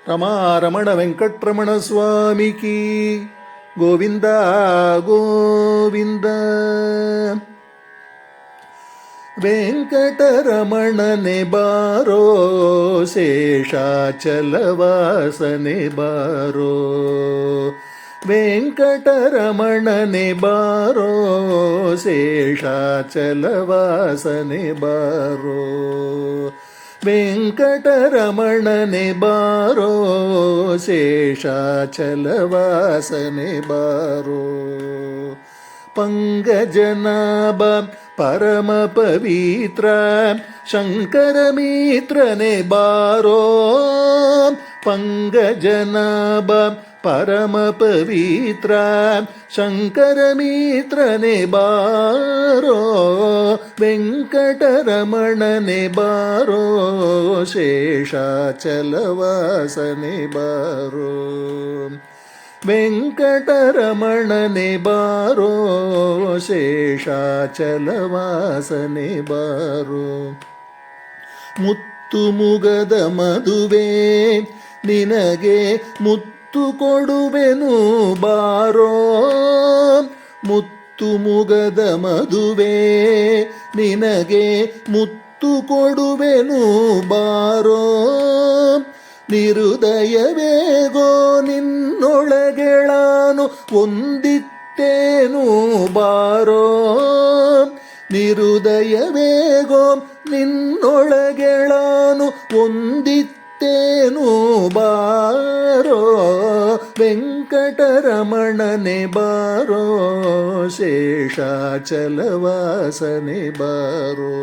ರಮಾರಮಣ ವೆಂಕಟರಮಣ ಸ್ವಾಮಿಕಿ ಗೋವಿಂದ ಗೋವಿಂದ. ವೆಂಕಟರಮಣನೆ ಬಾರೋ ಶೇಷಾಚಲವಾಸನೆ ಬಾರೋ. ವೆಂಕಟರಮಣನೆ ಬಾರೋ ಶೇಷಾಚಲವಾಸನೆ ಬಾರೋ. ವೆಂಕಟರಮಣನೆ ಬಾರೋ ಶೇಷಾಚಲವಾಸನೆ ಬಾರೋ. ಪಂಕಜನಾಭ ಪರಮ ಪವಿತ್ರ ಶಂಕರ ಮಿತ್ರನೆ ಬಾರೋ. ಪಂಕಜನಾಭ ಪರಮ ಪವಿತ್ರ ಶಂಕರ ಮಿತ್ರನೆ ಬಾರೋ. ವೆಂಕಟರಮಣನೆ ಬಾರೋ ಶೇಷಾಚಲವಾಸನೆ ಬಾರೋ. ವೆಂಕಟರಮಣನೆ ಬಾರೋ ಶೇಷಾಚಲವಾಸನೆ ಬಾರೋ. ಮುತ್ತು ಮುಗದ ಮದುವೆ ನಿನಗೆ ಮುತ್ತು ಕೊಡುವೆನು ಬಾರೋ. ಮುತ್ತು ಮುಗದ ಮದುವೆ ನಿನಗೆ ಮುತ್ತು ಕೊಡುವೆನು ಬಾರೋ. ನಿರುದಯವೇಗೋ ನಿನ್ನೊಳಗೆಳಾನು ಒಂದಿತ್ತೇನು ಬಾರೋ. ನಿರುದಯವೇಗೋ ನಿನ್ನೊಳಗೆಳಾನು ಒಂದಿತ್ತೇನು ಬಾರೋ. ವೆಂಕಟರಮಣನೆ ಬಾರೋ ಶೇಷಾಚಲವಾಸನೆ ಬಾರೋ.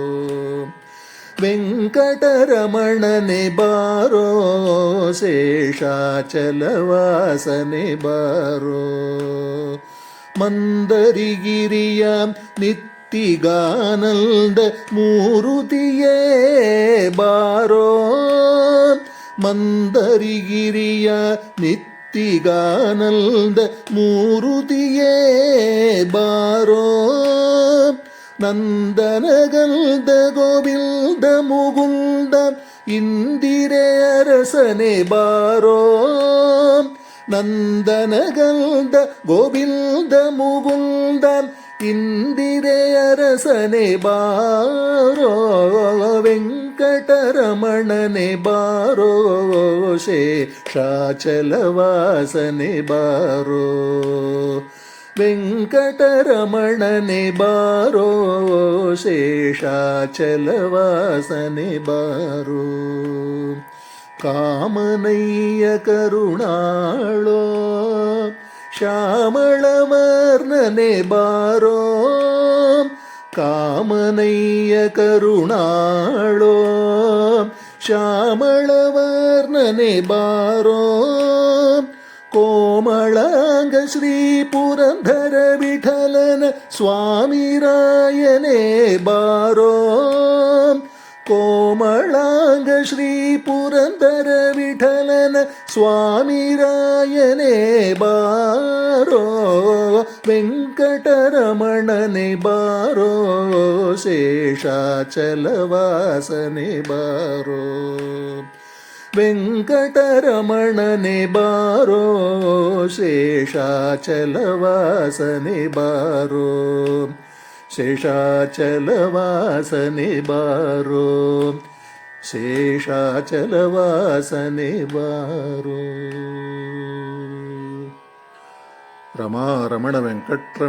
ವೆಂಕಟರಮಣನೆ ಬಾರೋ ಶೇಷಾಚಲವಾಸನೆ ಬಾರೋ. ಮಂದರಿಗಿರಿಯ ನಿತ್ತಿಗಾನಂದ ಮೂರುತಿಯೇ ಬಾರೋ. ಮಂದರಿಗಿರಿಯ ನಿತ್ತಿಗಾನಂದ ಮೂರುತಿಯೇ ಬಾರೋ. ನಂದನಗಂಧ ಗೋವಿಂದ ಮುಗುಂದ ಇಂದಿರೆಯ ರಸನೆ ಬಾರೋ. ನಂದನಗಂಧ ಗೋವಿಂದ ಮುಗುಂದ ಇಂದಿರೆಯ ರಸನೆ ಬಾರೋ. ವೆಂಕಟರಮಣನೆ ಬಾರೋ ಶೇಷಾಚಲವಾಸನೆ ಬಾರೋ. ವೆಂಕಟರಮಣನೆ ಬಾರೋ ಶೇಷಾಚಲವಾಸನೆ ಬಾರೋ. ಕಾಮನಯ್ಯ ಕರುಣಾಳೋ ಶ್ಯಾಮಳವರ್ಣನೆ ಬಾರೋ. ಕಾಮನಯ್ಯ ಕರುಣಾಳೋ ಶ್ಯಾಮಳವರ್ಣನೆ ಬಾರೋ. ಕೋಮಳಾಂಗ ಶ್ರೀ ಪುರಂದರ ವಿಠಲನ ಸ್ವಾಮಿರಾಯನೇ ಬಾರೋ. ಕೋಮಳಾಂಗ ಶ್ರೀ ಪುರಂದರ ವಿಠಲನ ಸ್ವಾಮಿರಾಯನೇ ಬಾರೋ. ವೆಂಕಟರಮಣನೆ ಬಾರೋ ಶೇಷಾಚಲವಾಸನೆ ಬಾರೋ. ವೆಂಕಟರಮಣನೆ ಬಾರೋ ಶೇಷಾಚಲವಾಸನೆ ಬಾರೋ. ಶೇಷಾಚಲವಾಸನೆ ಬಾರೋ ಶೇಷಾಚಲವಾಸನೆ ಬಾರೋ. ರಮಾರಮಣ ವೆಂಕಟರಮಣ